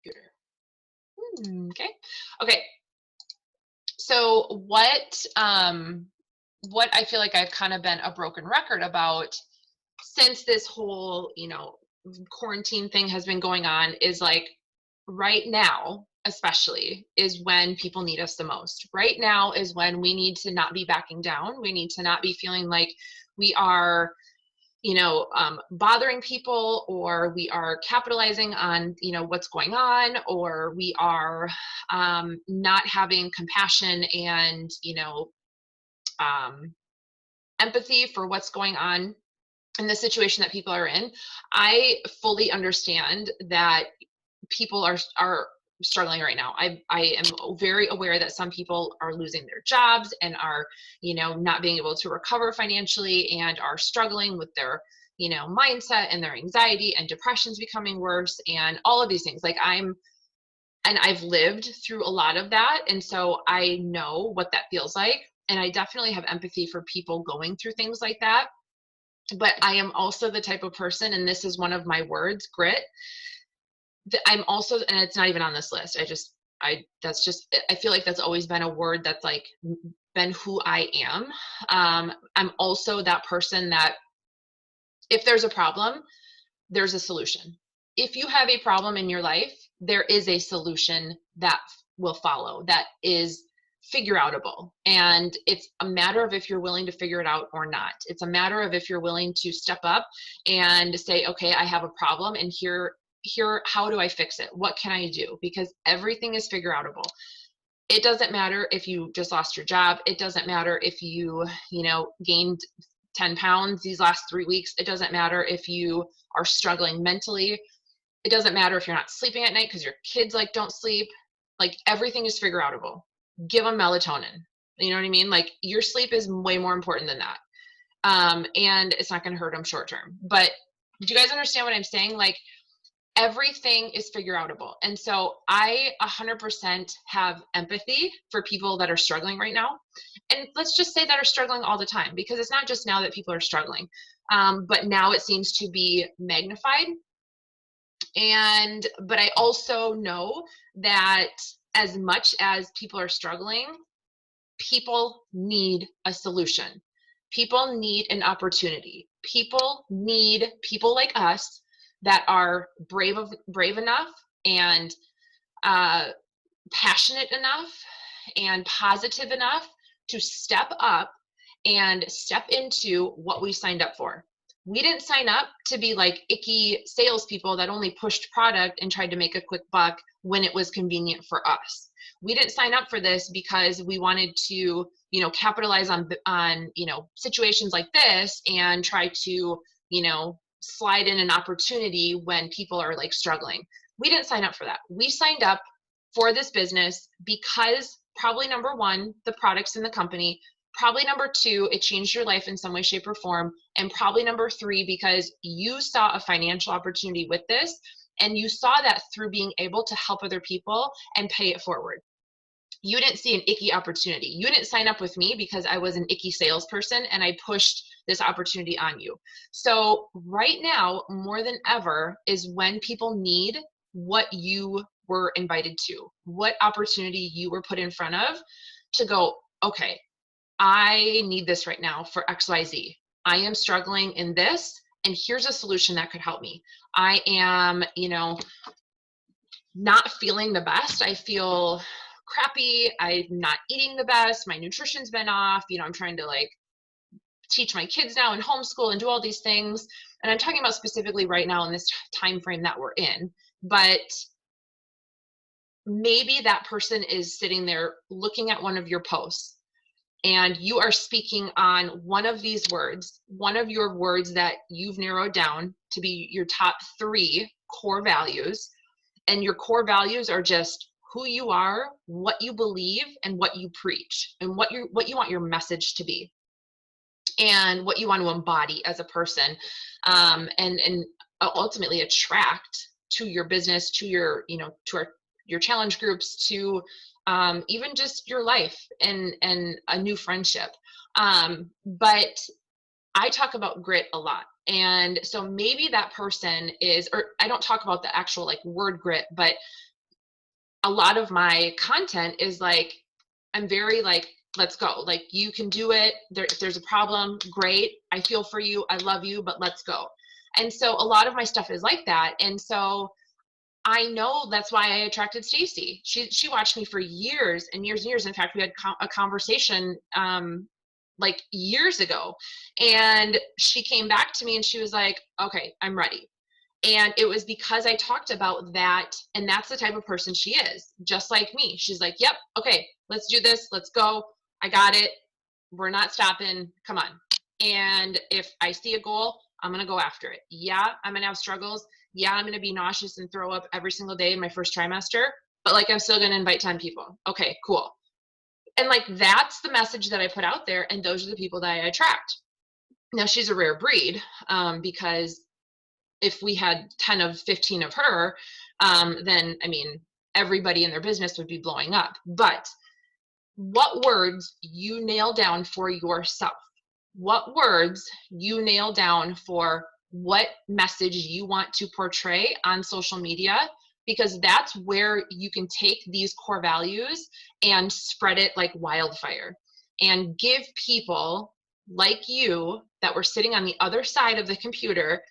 Computer. Okay. Okay. So what I feel like I've kind of been a broken record about since this whole, quarantine thing has been going on is like right now, especially is when people need us the most. Right now is when we need to not be backing down. We need to not be feeling like we are bothering people, or we are capitalizing on, what's going on, or we are not having compassion and, um, empathy for what's going on in the situation that people are in. I fully understand that people are struggling right now. I am very aware that some people are losing their jobs and are, not being able to recover financially and are struggling with their, mindset and their anxiety, and depression's becoming worse and all of these things. And I've lived through a lot of that. And so I know what that feels like. And I definitely have empathy for people going through things like that. But I am also the type of person, and this is one of my words, grit, I'm also, and it's not even on this list. That's just, I feel like that's always been a word that's like been who I am. I'm also that person that if there's a problem, there's a solution. If you have a problem in your life, there is a solution that will follow, that is figure outable. And it's a matter of if you're willing to figure it out or not. It's a matter of if you're willing to step up and say, okay, I have a problem, and here, how do I fix it? What can I do? Because everything is figure outable. It doesn't matter if you just lost your job. It doesn't matter if gained 10 pounds these last 3 weeks. It doesn't matter if you are struggling mentally. It doesn't matter if you're not sleeping at night because your kids like don't sleep. Like everything is figure outable. Give them melatonin. You know what I mean? Like your sleep is way more important than that. And it's not going to hurt them short term. But do you guys understand what I'm saying? Like everything is figure outable. And so I 100% have empathy for people that are struggling right now. And let's just say that are struggling all the time, because it's not just now that people are struggling. But now it seems to be magnified. But I also know that as much as people are struggling, people need a solution. People need an opportunity. People need people like us that are brave enough and uh, passionate enough and positive enough to step up and step into what we signed up for. We didn't sign up to be like icky salespeople that only pushed product and tried to make a quick buck when it was convenient for us. We didn't sign up for this because we wanted to, capitalize on situations like this and try to, slide in an opportunity when people are like struggling. We didn't sign up for that. We signed up for this business because probably number one, the products in the company, probably number two, it changed your life in some way, shape, or form, and probably number three, because you saw a financial opportunity with this, and you saw that through being able to help other people and pay it forward. You didn't see an icky opportunity. You didn't sign up with me because I was an icky salesperson and I pushed this opportunity on you. So right now, more than ever, is when people need what you were invited to, what opportunity you were put in front of to go, okay, I need this right now for XYZ. I am struggling in this, and here's a solution that could help me. I am, not feeling the best. I feel crappy. I'm not eating the best. My nutrition's been off. I'm trying to like teach my kids now and homeschool and do all these things. And I'm talking about specifically right now in this time frame that we're in. But maybe that person is sitting there looking at one of your posts, and you are speaking on one of these words, one of your words that you've narrowed down to be your top 3 core values. And your core values are just who you are, what you believe, and what you preach, and what you want your message to be, and what you want to embody as a person, and ultimately attract to your business, to your your challenge groups, to even just your life and a new friendship. But I talk about grit a lot. And so maybe that person is, or I don't talk about the actual like word grit, but a lot of my content is like, I'm very like, let's go. Like, you can do it. If there's a problem, great. I feel for you. I love you, but let's go. And so a lot of my stuff is like that. And so I know that's why I attracted Stacy. She watched me for years and years and years. In fact, we had a conversation like years ago, and she came back to me and she was like, "Okay, I'm ready." And it was because I talked about that, and that's the type of person she is, just like me. She's like, "Yep, okay, let's do this. Let's go. I got it. We're not stopping. Come on." And if I see a goal, I'm going to go after it. Yeah, I'm going to have struggles. Yeah, I'm going to be nauseous and throw up every single day in my first trimester, but like, I'm still going to invite 10 people. Okay, cool. And like, that's the message that I put out there, and those are the people that I attract. Now, she's a rare breed, because if we had 10 of 15 of her, then I mean, everybody in their business would be blowing up. But what words you nail down for yourself, what words you nail down for what message you want to portray on social media, because that's where you can take these core values and spread it like wildfire and give people like you that were sitting on the other side of the computer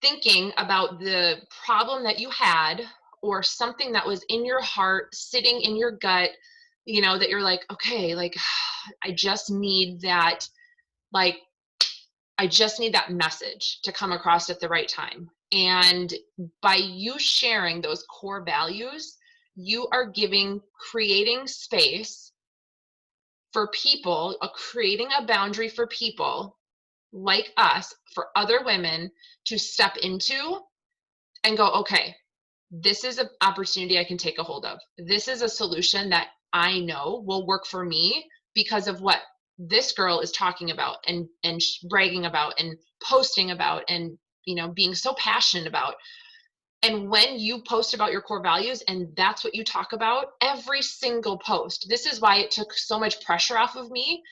thinking about the problem that you had, or something that was in your heart, sitting in your gut, that you're like, okay, like, I just need that, like, I just need that message to come across at the right time. And by you sharing those core values, you are creating space for people, creating a boundary for people like us, for other women to step into and go, okay, this is an opportunity I can take a hold of. This is a solution that I know will work for me because of what this girl is talking about and bragging about and posting about and being so passionate about. And when you post about your core values and that's what you talk about, every single post, this is why it took so much pressure off of me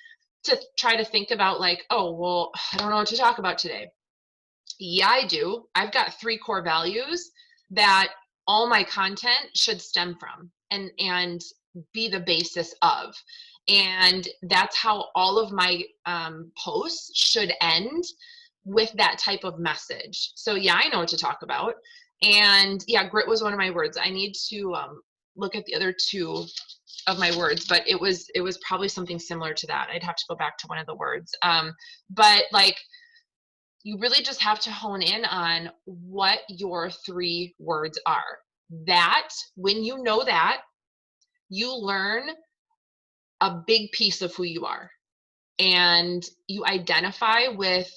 to try to think about like, oh, well, I don't know what to talk about today. Yeah, I do. I've got 3 core values that all my content should stem from and be the basis of. And that's how all of my posts should end, with that type of message. So yeah, I know what to talk about. And yeah, grit was one of my words. I need to look at the other 2 of my words, but it was probably something similar to that. I'd have to go back to one of the words. But like, you really just have to hone in on what your 3 words are. That, when you know that, you learn a big piece of who you are, and you identify with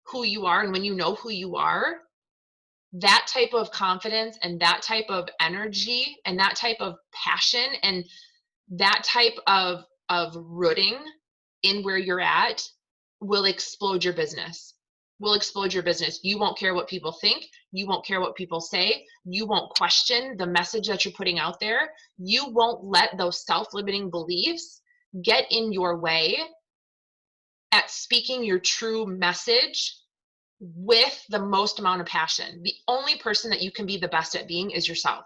who you are. And when you know who you are, that type of confidence and that type of energy and that type of passion and that type of rooting in where you're at will explode your business. Will explode your business. You won't care what people think. You won't care what people say. You won't question the message that you're putting out there. You won't let those self-limiting beliefs get in your way at speaking your true message with the most amount of passion. The only person that you can be the best at being is yourself.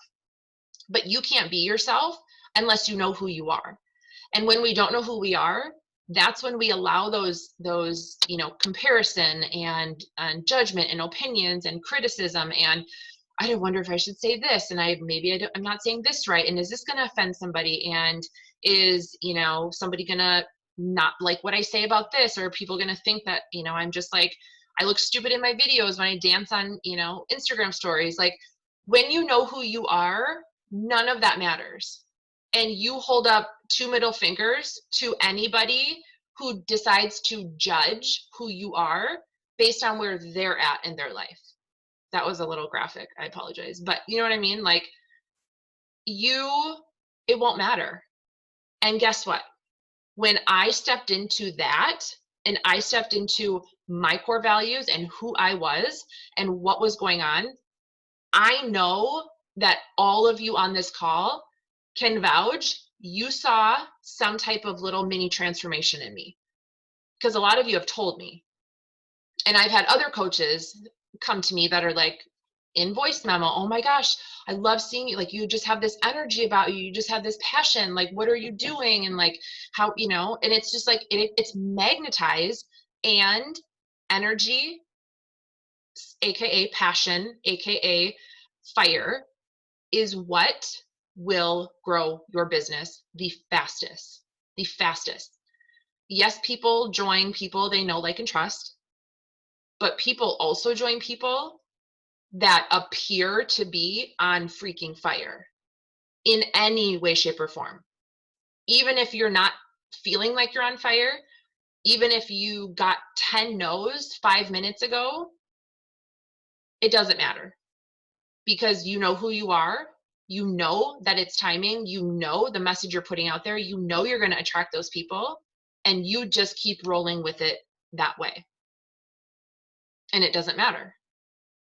But you can't be yourself unless you know who you are. And when we don't know who we are, that's when we allow those comparison and judgment and opinions and criticism, and I don't wonder if I should say this, and I'm not saying this right, and is this going to offend somebody, and is somebody going to not like what I say about this, or are people going to think that I'm just like, I look stupid in my videos when I dance on Instagram stories. Like, when you know who you are, none of that matters. And you hold up 2 middle fingers to anybody who decides to judge who you are based on where they're at in their life. That was a little graphic. I apologize. But you know what I mean? Like, it won't matter. And guess what? When I stepped into that, and I stepped into my core values and who I was and what was going on, I know that all of you on this call can vouch you saw some type of little mini transformation in me, because a lot of you have told me. And I've had other coaches come to me that are like, in voice memo, oh my gosh, I love seeing you. Like, you just have this energy about you. You just have this passion. Like, what are you doing? And like, how, and it's just like, it's magnetized, and energy, AKA passion, AKA fire, is what will grow your business the fastest. The fastest. Yes, people join people they know, like, and trust, but people also join people that appear to be on freaking fire in any way, shape, or form. Even if you're not feeling like you're on fire, even if you got 10 no's 5 minutes ago, it doesn't matter, because you know who you are. You know that it's timing. You know the message you're putting out there. You know you're going to attract those people, and you just keep rolling with it that way. And it doesn't matter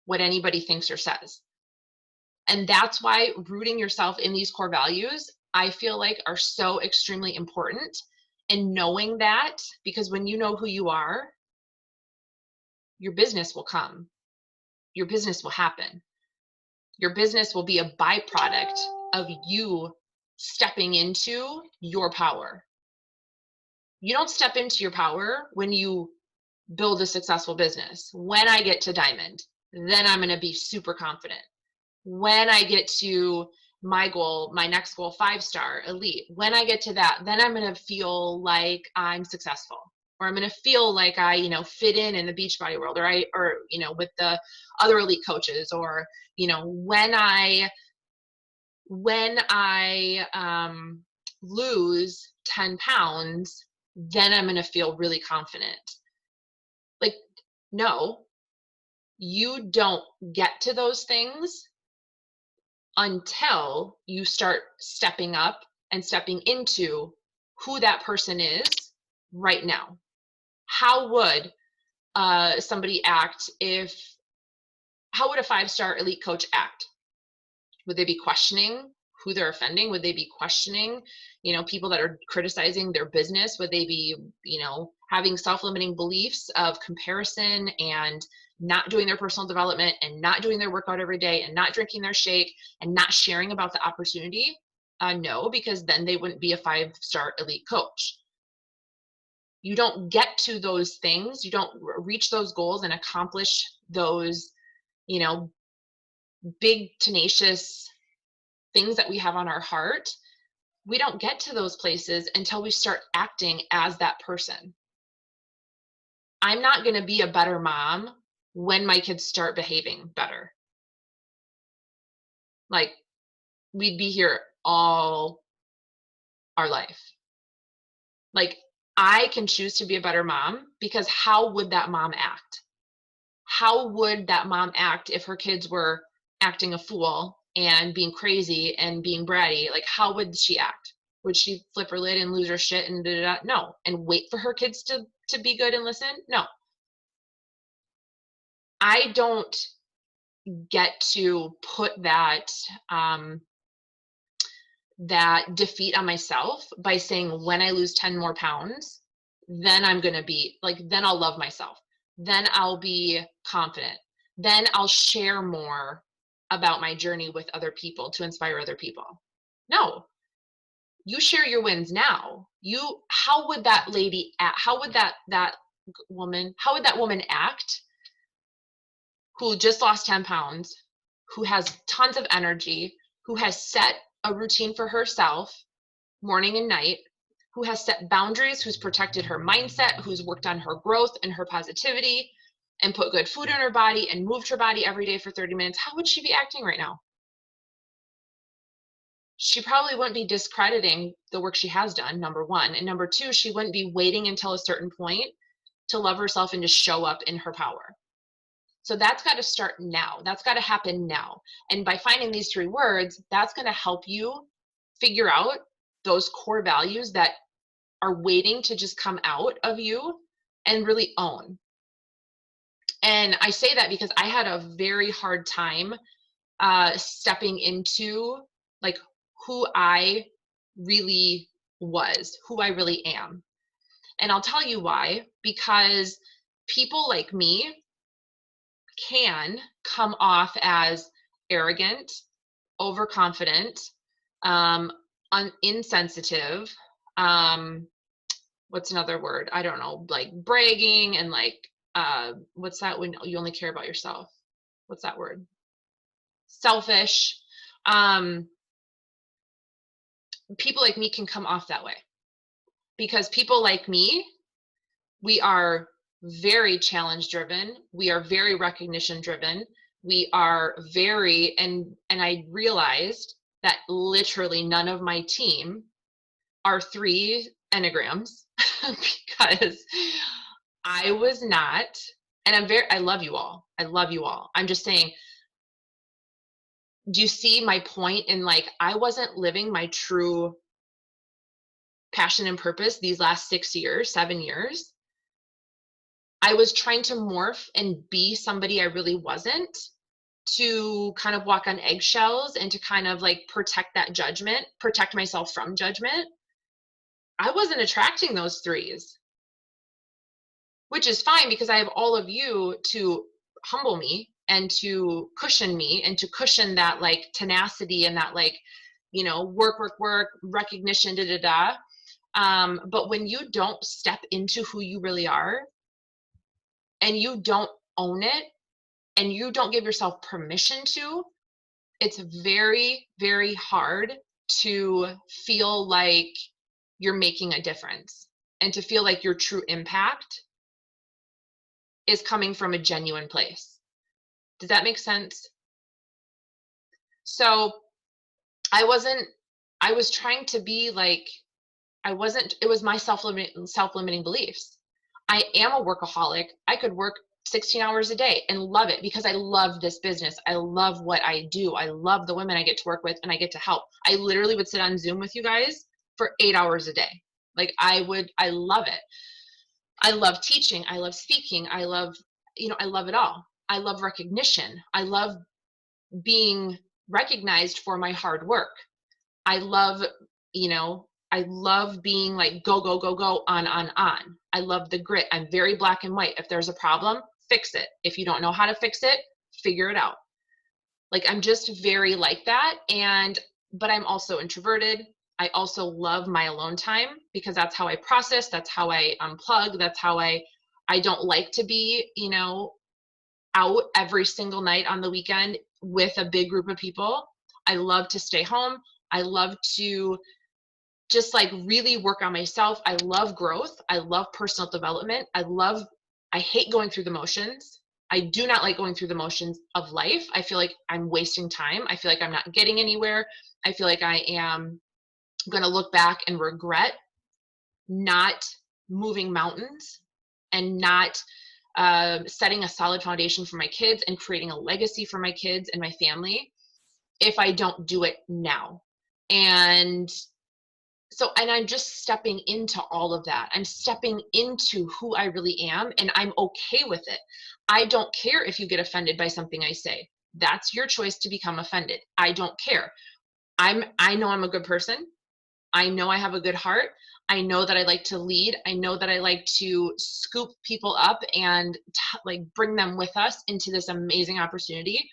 what anybody thinks or says. And that's why rooting yourself in these core values, I feel like, are so extremely important. And knowing that, because when you know who you are, your business will come. Your business will happen. Your business will be a byproduct of you stepping into your power. You don't step into your power when you build a successful business. When I get to diamond, then I'm going to be super confident. When I get to my goal, my next goal, 5-star elite, when I get to that, then I'm going to feel like I'm successful, or I'm going to feel like I, fit in the Beachbody world, or with the other elite coaches, or, when I lose 10 pounds, then I'm going to feel really confident. Like, no, you don't get to those things until you start stepping up and stepping into who that person is right now. How would somebody act how would a 5-star elite coach act? Would they be questioning who they're offending? Would they be questioning, people that are criticizing their business? Would they be, having self-limiting beliefs of comparison and not doing their personal development and not doing their workout every day and not drinking their shake and not sharing about the opportunity? No, because then they wouldn't be a 5-star elite coach. You don't get to those things. You don't reach those goals and accomplish those, big, tenacious things that we have on our heart. We don't get to those places until we start acting as that person. I'm not going to be a better mom when my kids start behaving better. Like, we'd be here all our life. Like, I can choose to be a better mom, because how would that mom act? How would that mom act if her kids were acting a fool and being crazy and being bratty? Like, how would she act? Would she flip her lid and lose her shit and da-da-da? No. And wait for her kids to be good and listen? No. I don't get to put that that defeat on myself by saying, when I lose 10 more pounds, then I'm going to be like, then I'll love myself. Then I'll be confident. Then I'll share more about my journey with other people to inspire other people. No, you share your wins now. How would that lady act? How would that woman act who just lost 10 pounds, who has tons of energy, who has set a routine for herself morning and night, who has set boundaries, who's protected her mindset, who's worked on her growth and her positivity and put good food in her body and moved her body every day for 30 minutes? How would she be acting right now? She probably wouldn't be discrediting the work she has done, number one. And number two, she wouldn't be waiting until a certain point to love herself and to show up in her power. So that's got to start now. That's got to happen now. And by finding these 3 words, that's going to help you figure out those core values that are waiting to just come out of you and really own. And I say that because I had a very hard time stepping into like who I really was, who I really am. And I'll tell you why. Because people like me can come off as arrogant, overconfident, insensitive. Um, what's another word? I don't know, like bragging and like, what's that when you only care about yourself? What's that word? Selfish. Um, People like me can come off that way because people like me, we are very challenge driven. We are very recognition driven. We are very, and I realized that literally none of my team are 3 enneagrams because I was not, and I love you all. I love you all. I'm just saying, do you see my point in like, I wasn't living my true passion and purpose these last 6 years, 7 years. I was trying to morph and be somebody I really wasn't, to kind of walk on eggshells and to kind of like protect that judgment, protect myself from judgment. I wasn't attracting those threes, which is fine because I have all of you to humble me and to cushion me and to cushion that like tenacity and that like, work, recognition, da da da. But when you don't step into who you really are and you don't own it and you don't give yourself permission to, it's very, very hard to feel like you're making a difference and to feel like your true impact is coming from a genuine place. Does that make sense? So I wasn't, I was trying to be like, I wasn't, it was my self-limiting beliefs. I am a workaholic. I could work 16 hours a day and love it because I love this business. I love what I do. I love the women I get to work with and I get to help. I literally would sit on Zoom with you guys for 8 hours a day. Like I love it. I love teaching. I love speaking. I love, I love it all. I love recognition. I love being recognized for my hard work. I love, I love being like go, go, go, go, on. I love the grit. I'm very black and white. If there's a problem, fix it. If you don't know how to fix it, figure it out. Like I'm just very like that. But I'm also introverted. I also love my alone time because that's how I process. That's how I unplug. That's how I don't like to be, out every single night on the weekend with a big group of people. I love to stay home. I love to just like really work on myself. I love growth. I love personal development. I hate going through the motions. I do not like going through the motions of life. I feel like I'm wasting time. I feel like I'm not getting anywhere. I feel like I am going to look back and regret not moving mountains and not setting a solid foundation for my kids and creating a legacy for my kids and my family if I don't do it now. And I'm just stepping into all of that. I'm stepping into who I really am, and I'm okay with it. I don't care if you get offended by something I say. That's your choice to become offended. I don't care. I know I'm a good person. I know I have a good heart. I know that I like to lead. I know that I like to scoop people up and like bring them with us into this amazing opportunity.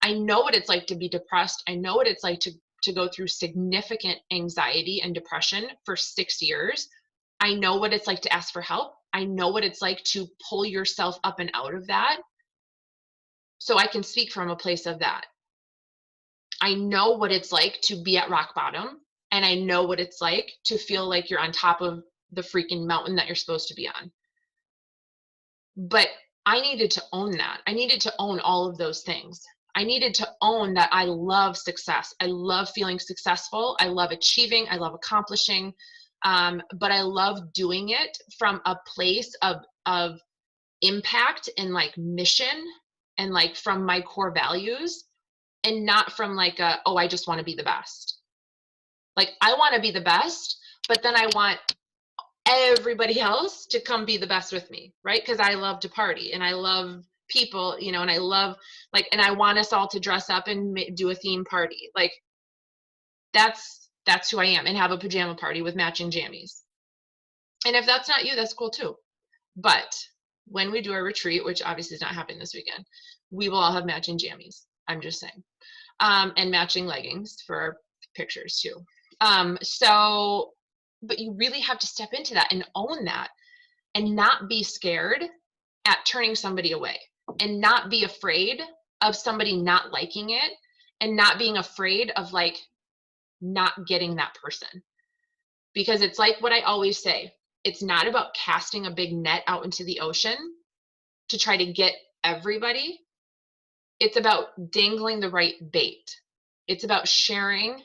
I know what it's like to be depressed. I know what it's like to go through significant anxiety and depression for 6 years. I know what it's like to ask for help. I know what it's like to pull yourself up and out of that. So I can speak from a place of that. I know what it's like to be at rock bottom, and I know what it's like to feel like you're on top of the freaking mountain that you're supposed to be on. But I needed to own that. I needed to own all of those things. I needed to own that I love success. I love feeling successful. I love achieving. I love accomplishing. But I love doing it from a place of impact and like mission and like from my core values, and not from like I just want to be the best. Like I want to be the best, but then I want everybody else to come be the best with me, right? Because I love to party and I love people, and I love and I want us all to dress up and do a theme party. Like that's who I am, and have a pajama party with matching jammies. And if that's not you, that's cool too. But when we do our retreat, which obviously is not happening this weekend, We will all have matching jammies. I'm just saying. And matching leggings for our pictures too. So, but you really have to step into that and own that and not be scared at turning somebody away and not be afraid of somebody not liking it and not being afraid of like not getting that person. Because it's like what I always say, it's not about casting a big net out into the ocean to try to get everybody. It's about dangling the right bait. It's about sharing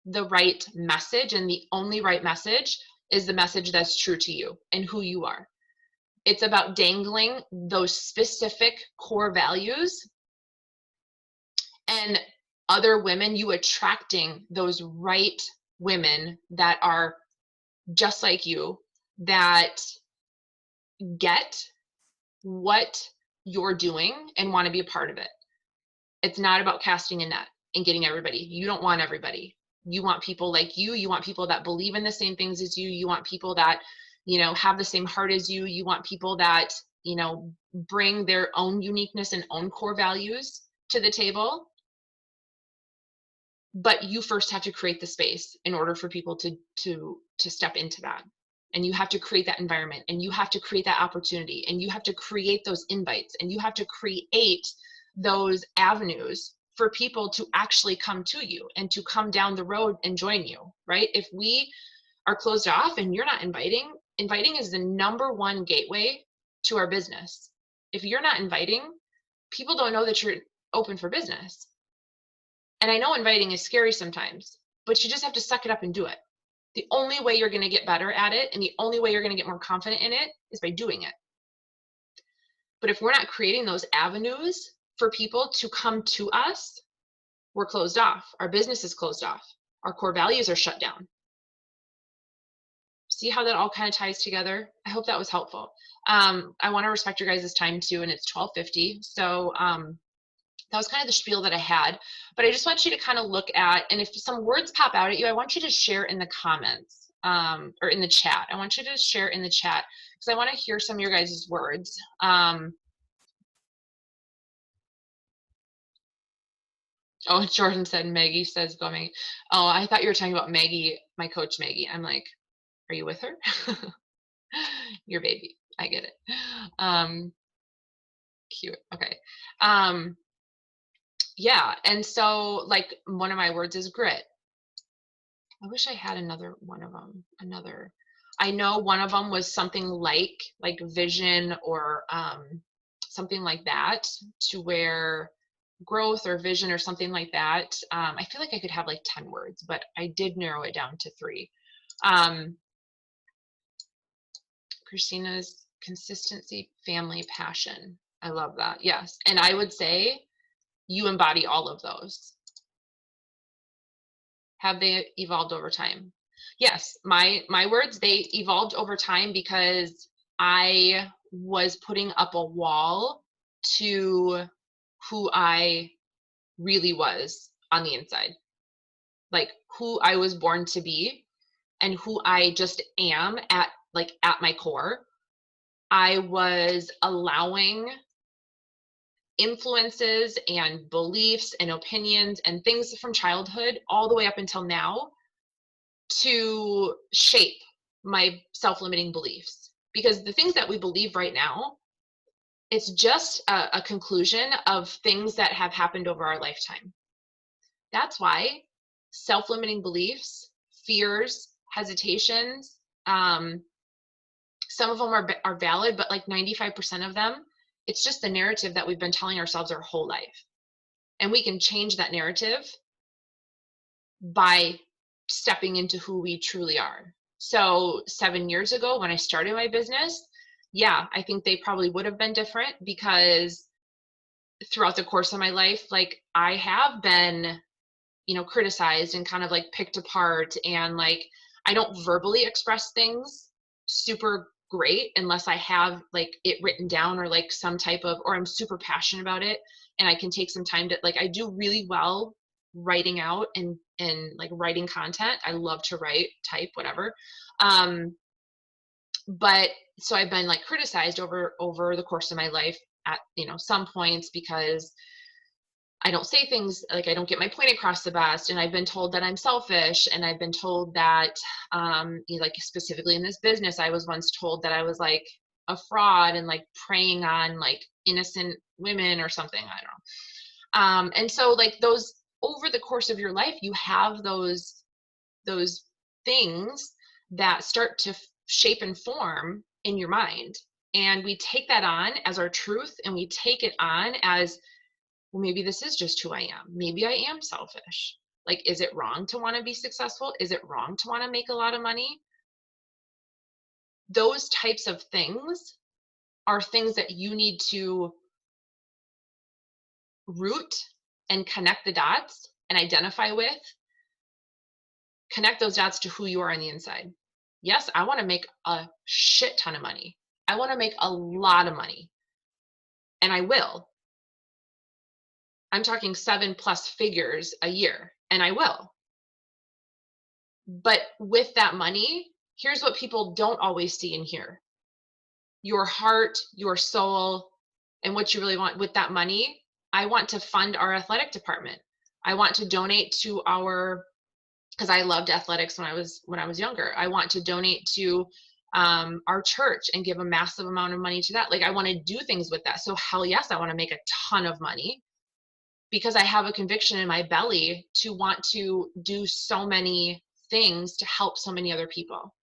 the right message, and the only right message is the message that's true to you and who you are. It's about dangling those specific core values and other women, you attracting those right women that are just like you, that get what you're doing and want to be a part of it. It's not about casting a net and getting everybody. You don't want everybody. You want people like you. You want people that believe in the same things as you. You want people that, you know, have the same heart as you. You want people that, you know, bring their own uniqueness and own core values to the table. But you first have to create the space in order for people to step into that. And you have to create that environment, and you have to create that opportunity, and you have to create those invites, and you have to create those avenues for people to actually come to you and to come down the road and join you, right? If we are closed off and you're not inviting is the number one gateway to our business. If you're not inviting, people don't know that you're open for business. And I know inviting is scary sometimes, but you just have to suck it up and do it. The only way you're going to get better at it and the only way you're going to get more confident in it is by doing it. But if we're not creating those avenues for people to come to us, we're closed off. Our business is closed off. Our core values are shut down. See how that all kind of ties together? I hope that was helpful. I want to respect your guys' time too, and it's 12:50. So that was kind of the spiel that I had, but I just want you to kind of look at, and if some words pop out at you, I want you to share in the comments or in the chat. I want you to share in the chat because I want to hear some of your guys' words. Oh, Jordan said, Maggie says, go Maggie. Oh, I thought you were talking about Maggie, my coach Maggie. I'm like, are you with her? Your baby. I get it. Cute. Okay. Yeah. And so like one of my words is grit. I wish I had another one of them. I know one of them was something like vision or something like that, to where growth or vision or something like that. I feel like I could have like 10 words, but I did narrow it down to 3. Christina's consistency, family, passion. I love that. Yes. And I would say you embody all of those. Have they evolved over time? Yes, my words, they evolved over time because I was putting up a wall to who I really was on the inside, like who I was born to be and who I just am at my core. I was allowing influences and beliefs and opinions and things from childhood all the way up until now to shape my self-limiting beliefs. Because the things that we believe right now, it's just a conclusion of things that have happened over our lifetime. That's why self-limiting beliefs, fears, hesitations, some of them are valid, but like 95% of them, it's just the narrative that we've been telling ourselves our whole life. And we can change that narrative by stepping into who we truly are. So 7 years ago when I started my business, yeah, I think they probably would have been different, because throughout the course of my life, like I have been, you know, criticized and kind of like picked apart, and like I don't verbally express things super great unless I have like it written down or like some type of, or I'm super passionate about it and I can take some time to, like, I do really well writing out and like writing content. I love to write, type, whatever. But so I've been like criticized over the course of my life at, some points because I don't say things, like I don't get my point across the best. And I've been told that I'm selfish. And I've been told that, like specifically in this business, I was once told that I was like a fraud and like preying on like innocent women or something. I don't know. And so like those, over the course of your life, you have those things that start to shape and form in your mind. And we take that on as our truth, and we take it on as, well, maybe this is just who I am. Maybe I am selfish. Like, is it wrong to want to be successful? Is it wrong to want to make a lot of money? Those types of things are things that you need to root and connect the dots and identify with. Connect those dots to who you are on the inside. Yes, I want to make a shit ton of money. I want to make a lot of money. And I will. I'm talking 7+ figures a year, and I will. But with that money, here's what people don't always see and hear. Your heart, your soul, and what you really want with that money. I want to fund our athletic department. I want to donate to because I loved athletics when I was younger. I want to donate to our church and give a massive amount of money to that. Like, I want to do things with that. So hell yes, I want to make a ton of money, because I have a conviction in my belly to want to do so many things to help so many other people.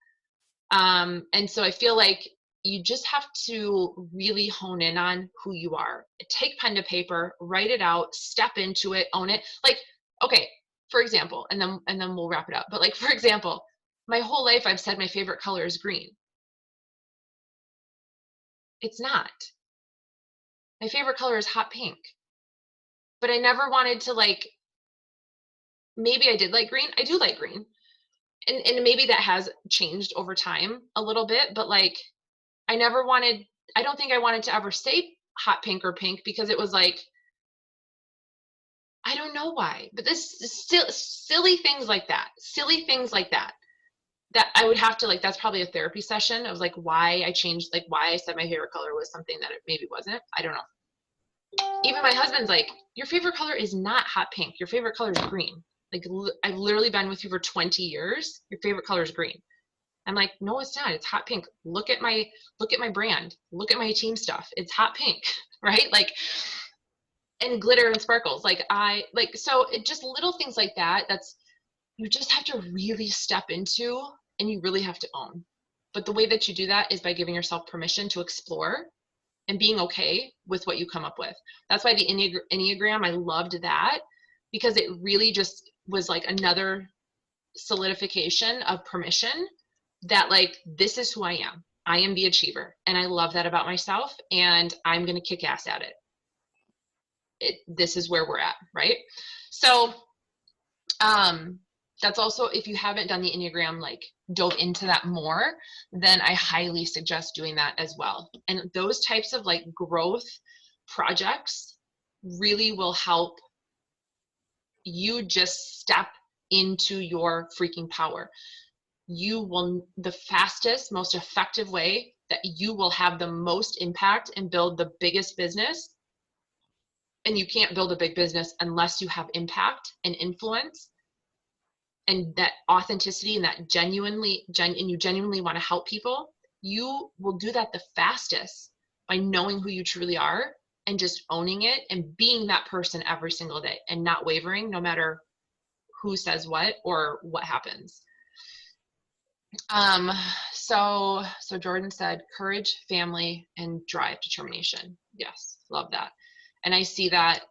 And so I feel like you just have to really hone in on who you are. Take pen to paper, write it out, step into it, own it. Like, okay, for example, and then we'll wrap it up. But like, for example, my whole life I've said my favorite color is green. It's not. My favorite color is hot pink. But I never wanted to, like, maybe I did like green. I do like green. And maybe that has changed over time a little bit, but like, I don't think I wanted to ever say hot pink or pink, because it was like, I don't know why, but this is silly things like that, that I would have to, like, that's probably a therapy session of like why I changed, like why I said my favorite color was something that it maybe wasn't. I don't know. Even my husband's like, your favorite color is not hot pink. Your favorite color is green. Like, I've literally been with you for 20 years. Your favorite color is green. I'm like, no, it's not. It's hot pink. Look at my brand. Look at my team stuff. It's hot pink, right? Like, and glitter and sparkles. So it just little things like that. You just have to really step into, and you really have to own. But the way that you do that is by giving yourself permission to explore and being okay with what you come up with. That's why the Enneagram, I loved that, because it really just was like another solidification of permission that, like, this is who I am. I am the achiever, and I love that about myself, and I'm going to kick ass at it. This is where we're at, right? So that's also, if you haven't done the Enneagram, like dove into that more, then I highly suggest doing that as well. And those types of like growth projects really will help you just step into your freaking power. The fastest, most effective way that you will have the most impact and build the biggest business, and you can't build a big business unless you have impact and influence and that authenticity, and that and you genuinely want to help people, you will do that the fastest by knowing who you truly are and just owning it and being that person every single day and not wavering no matter who says what or what happens. So Jordan said courage, family, and drive, determination. Yes, love that. And I see that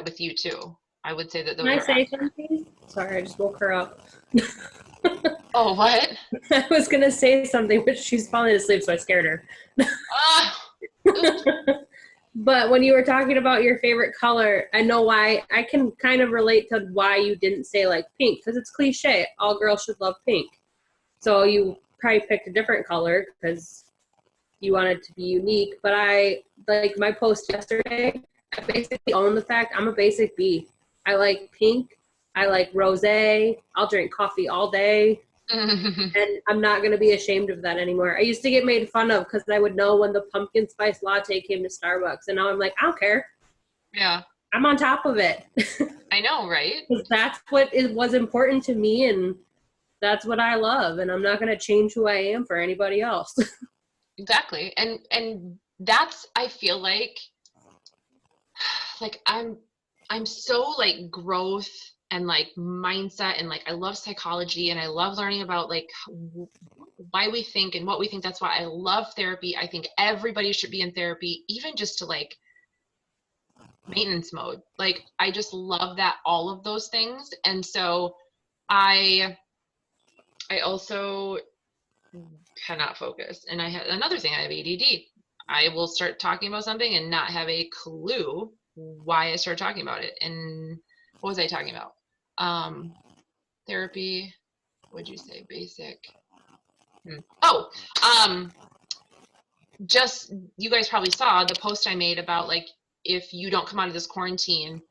with you too. I would say that those Can I say something? Sorry, I just woke her up. Oh, what? I was going to say something, but she's falling asleep, so I scared her. But when you were talking about your favorite color, I know why. I can kind of relate to why you didn't say like pink, because it's cliche. All girls should love pink. So you probably picked a different color because you wanted to be unique. But I, like my post yesterday, I basically own the fact I'm a basic B. I like pink. I like rosé. I'll drink coffee all day. And I'm not going to be ashamed of that anymore. I used to get made fun of because I would know when the pumpkin spice latte came to Starbucks. And now I'm like, I don't care. Yeah, I'm on top of it. I know, right? Because that's what was important to me. And that's what I love. And I'm not going to change who I am for anybody else. Exactly. And that's, I feel like I'm so like growth and like mindset, and like I love psychology, and I love learning about like why we think and what we think. That's why I love therapy. I think everybody should be in therapy, even just to like maintenance mode. Like I just love that, all of those things. And so I also cannot focus. And I had another thing, I have ADD. I will start talking about something and not have a clue why I started talking about it. And what was I talking about? Therapy. What'd you say? Basic. Oh, just, you guys probably saw the post I made about like, if you don't come out of this quarantine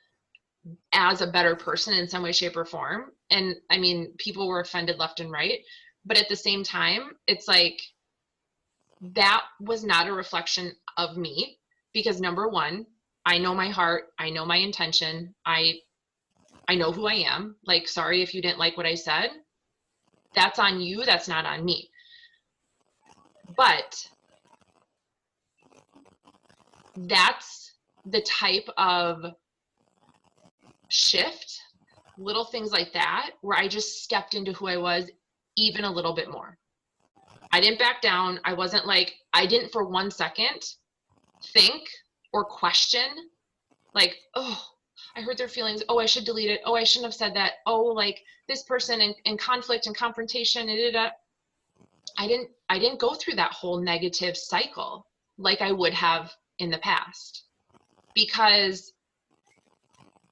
as a better person in some way, shape, or form. And I mean, people were offended left and right. But at the same time, it's like, that was not a reflection of me, because number one, I know my heart, I know my intention, I know who I am. Like, sorry if you didn't like what I said. That's on you, that's not on me. But that's the type of shift, little things like that, where I just stepped into who I was even a little bit more. I didn't back down. I wasn't like, I didn't for 1 second think or question like, oh, I hurt their feelings. Oh, I should delete it. Oh, I shouldn't have said that. Oh, like this person in conflict and confrontation. I didn't go through that whole negative cycle like I would have in the past, because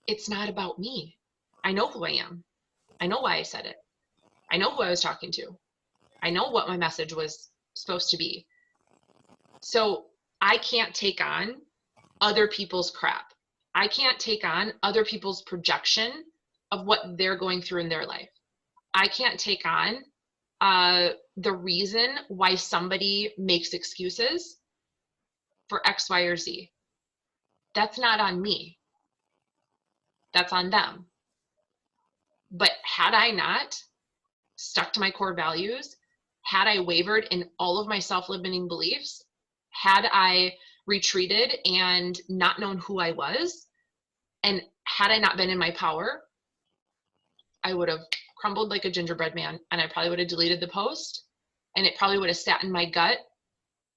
it's not about me. I know who I am. I know why I said it. I know who I was talking to. I know what my message was supposed to be. So I can't take on other people's crap. I can't take on other people's projection of what they're going through in their life. I can't take on the reason why somebody makes excuses for X, Y, or Z. That's not on me. That's on them. But had I not stuck to my core values, had I wavered in all of my self-limiting beliefs, had I retreated and not known who I was, and had I not been in my power, I would have crumbled like a gingerbread man, and I probably would have deleted the post, and it probably would have sat in my gut,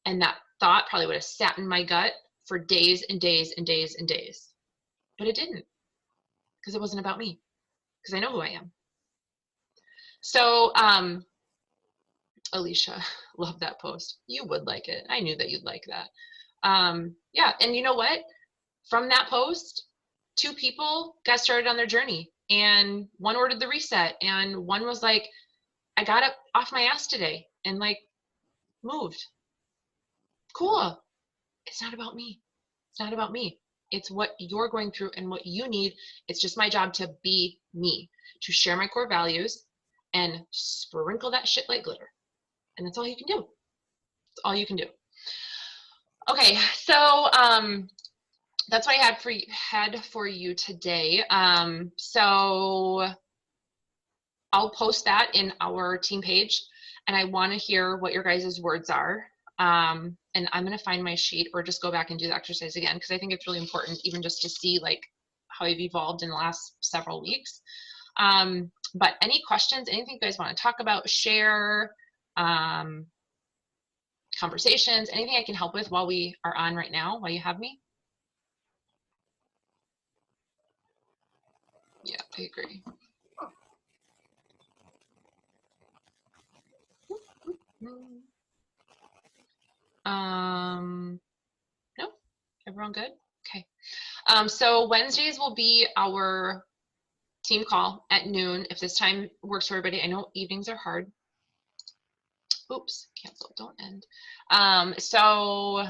and that thought probably would have sat in my gut for days and days and days and days. But it didn't, because it wasn't about me, because I know who I am. So, Alicia, love that post. You would like it. I knew that you'd like that. Yeah, and you know what? From that post, 2 people got started on their journey, and one ordered the reset, and one was like, I got up off my ass today and like moved. Cool. It's not about me. It's not about me. It's what you're going through and what you need. It's just my job to be me, to share my core values and sprinkle that shit like glitter. And that's all you can do. That's all you can do. Okay, so that's what I had for you today. So I'll post that in our team page, and I want to hear what your guys' words are. And I'm going to find my sheet or just go back and do the exercise again, because I think it's really important, even just to see like how you've evolved in the last several weeks. But any questions, anything you guys want to talk about, share, conversations, anything I can help with while we are on right now, while you have me? Yeah, I agree. No, everyone good? Okay. So Wednesdays will be our team call at noon, if this time works for everybody. I know evenings are hard. Oops, cancel, don't end. So